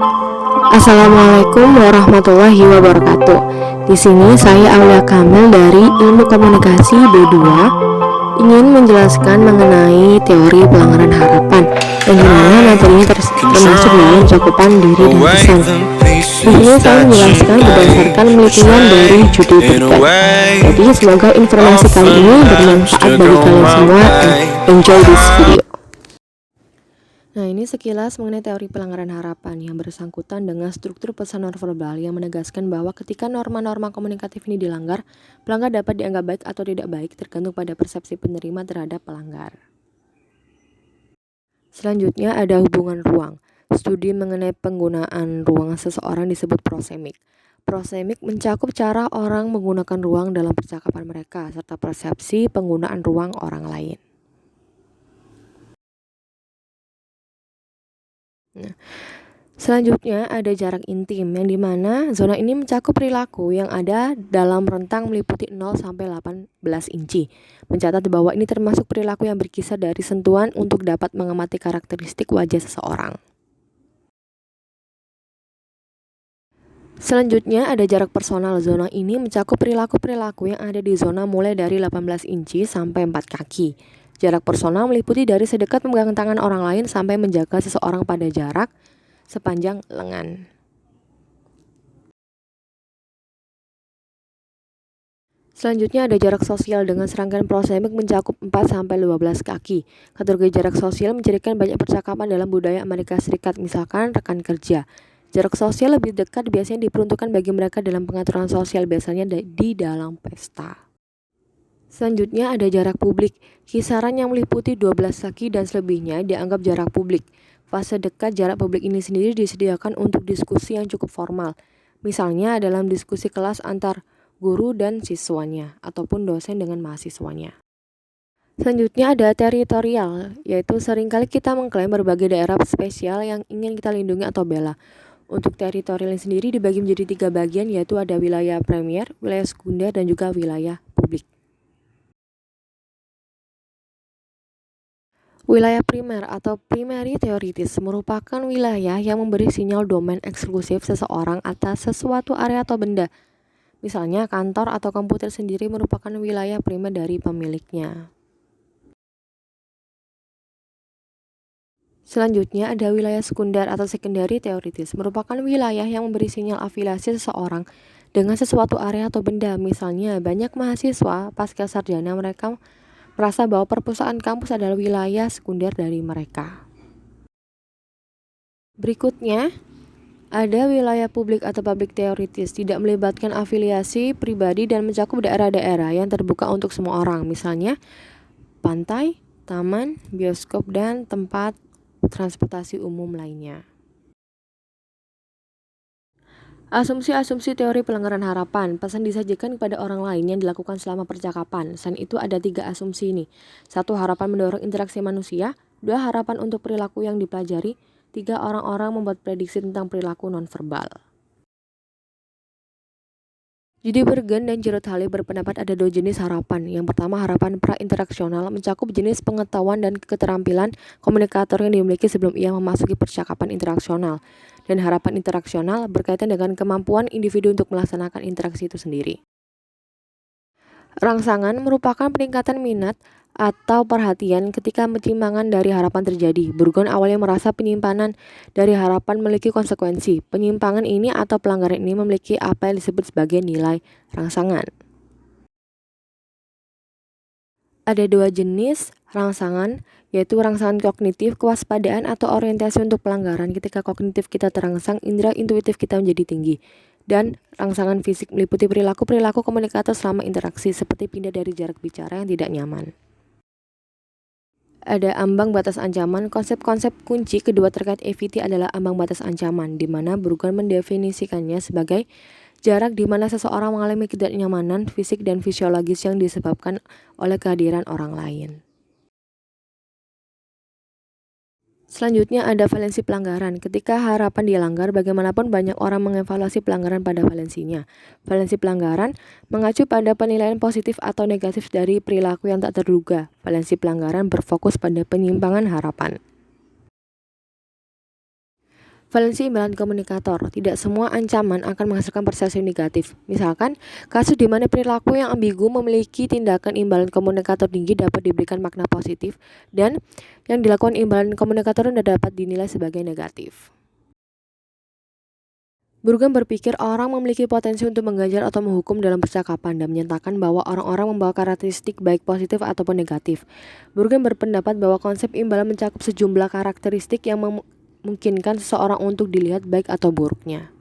Assalamualaikum warahmatullahi wabarakatuh. Di sini saya Aulia Kamil dari Ilmu Komunikasi B2 ingin menjelaskan mengenai teori pelanggaran harapan yang dimana materinya termasuk dalam cakupan diri dan pesan. Di sini saya menjelaskan berdasarkan penelitian dari Judy Burkett. Jadi semoga informasi kali ini bermanfaat bagi kalian semua and enjoy this video. Nah, ini sekilas mengenai teori pelanggaran harapan yang bersangkutan dengan struktur pesan nonverbal yang menegaskan bahwa ketika norma-norma komunikatif ini dilanggar, pelanggar dapat dianggap baik atau tidak baik tergantung pada persepsi penerima terhadap pelanggar. Selanjutnya ada hubungan ruang. Studi mengenai penggunaan ruang seseorang disebut prosemik. Prosemik mencakup cara orang menggunakan ruang dalam percakapan mereka serta persepsi penggunaan ruang orang lain. Nah, selanjutnya ada jarak intim yang dimana zona ini mencakup perilaku yang ada dalam rentang meliputi 0 sampai 18 inci. Mencatat bahwa ini termasuk perilaku yang berkisar dari sentuhan untuk dapat mengamati karakteristik wajah seseorang. Selanjutnya ada jarak personal. Zona ini mencakup perilaku-perilaku yang ada di zona mulai dari 18 inci sampai 4 kaki. Jarak personal meliputi dari sedekat memegang tangan orang lain sampai menjaga seseorang pada jarak sepanjang lengan. Selanjutnya ada jarak sosial dengan serangkaian prosemik mencakup 4 sampai 15 kaki. Kategori jarak sosial mencirikan banyak percakapan dalam budaya Amerika Serikat, misalkan rekan kerja. Jarak sosial lebih dekat biasanya diperuntukkan bagi mereka dalam pengaturan sosial, biasanya di dalam pesta. Selanjutnya ada jarak publik. Kisaran yang meliputi 12 kaki dan selebihnya dianggap jarak publik. Fase dekat jarak publik ini sendiri disediakan untuk diskusi yang cukup formal. Misalnya dalam diskusi kelas antar guru dan siswanya ataupun dosen dengan mahasiswanya. Selanjutnya ada teritorial, yaitu seringkali kita mengklaim berbagai daerah spesial yang ingin kita lindungi atau bela. Untuk teritorial sendiri dibagi menjadi 3 bagian, yaitu ada wilayah primer, wilayah sekunder, dan juga wilayah publik. Wilayah primer atau primary theoritis merupakan wilayah yang memberi sinyal domain eksklusif seseorang atas sesuatu area atau benda. Misalnya kantor atau komputer sendiri merupakan wilayah primer dari pemiliknya. Selanjutnya ada wilayah sekunder atau secondary theoritis, merupakan wilayah yang memberi sinyal afiliasi seseorang dengan sesuatu area atau benda. Misalnya banyak mahasiswa pasca sarjana mereka merasa bahwa perpustakaan kampus adalah wilayah sekunder dari mereka. Berikutnya ada wilayah publik atau public theoritis, tidak melibatkan afiliasi pribadi dan mencakup daerah-daerah yang terbuka untuk semua orang. Misalnya pantai, taman, bioskop, dan tempat transportasi umum lainnya. Asumsi-asumsi teori pelanggaran harapan. Pesan disajikan kepada orang lain yang dilakukan selama percakapan. Selain itu ada 3 asumsi ini. 1. Harapan mendorong interaksi manusia. 2. Harapan untuk perilaku yang dipelajari. 3. Orang-orang membuat prediksi tentang perilaku nonverbal. Judy Burkett dan Gerard Halley berpendapat ada 2 jenis harapan. Yang pertama, harapan pra-interaksional mencakup jenis pengetahuan dan keterampilan komunikator yang dimiliki sebelum ia memasuki percakapan interaksional. Dan harapan interaksional berkaitan dengan kemampuan individu untuk melaksanakan interaksi itu sendiri. Rangsangan merupakan peningkatan minat atau perhatian ketika penyimpangan dari harapan terjadi. Burkett awalnya merasa penyimpanan dari harapan memiliki konsekuensi. Penyimpangan ini atau pelanggaran ini memiliki apa yang disebut sebagai nilai rangsangan. Ada 2 jenis rangsangan, yaitu rangsangan kognitif, kewaspadaan atau orientasi untuk pelanggaran. Ketika kognitif kita terangsang, indera intuitif kita menjadi tinggi. Dan rangsangan fisik meliputi perilaku-perilaku komunikator selama interaksi, seperti pindah dari jarak bicara yang tidak nyaman. Ada ambang batas ancaman. Konsep-konsep kunci kedua terkait EVT adalah ambang batas ancaman, di mana Burkett mendefinisikannya sebagai jarak di mana seseorang mengalami ketidaknyamanan fisik dan fisiologis yang disebabkan oleh kehadiran orang lain. Selanjutnya ada valensi pelanggaran. Ketika harapan dilanggar, bagaimanapun banyak orang mengevaluasi pelanggaran pada valensinya. Valensi pelanggaran mengacu pada penilaian positif atau negatif dari perilaku yang tak terduga. Valensi pelanggaran berfokus pada penyimpangan harapan. Valensi imbalan komunikator. Tidak semua ancaman akan menghasilkan persepsi negatif. Misalkan, kasus di mana perilaku yang ambigu memiliki tindakan imbalan komunikator tinggi dapat diberikan makna positif, dan yang dilakukan imbalan komunikator rendah dapat dinilai sebagai negatif. Burgum berpikir orang memiliki potensi untuk mengganjal atau menghukum dalam percakapan dan menyatakan bahwa orang-orang membawa karakteristik baik positif ataupun negatif. Burgum berpendapat bahwa konsep imbalan mencakup sejumlah karakteristik yang memungkinkan seseorang untuk dilihat baik atau buruknya.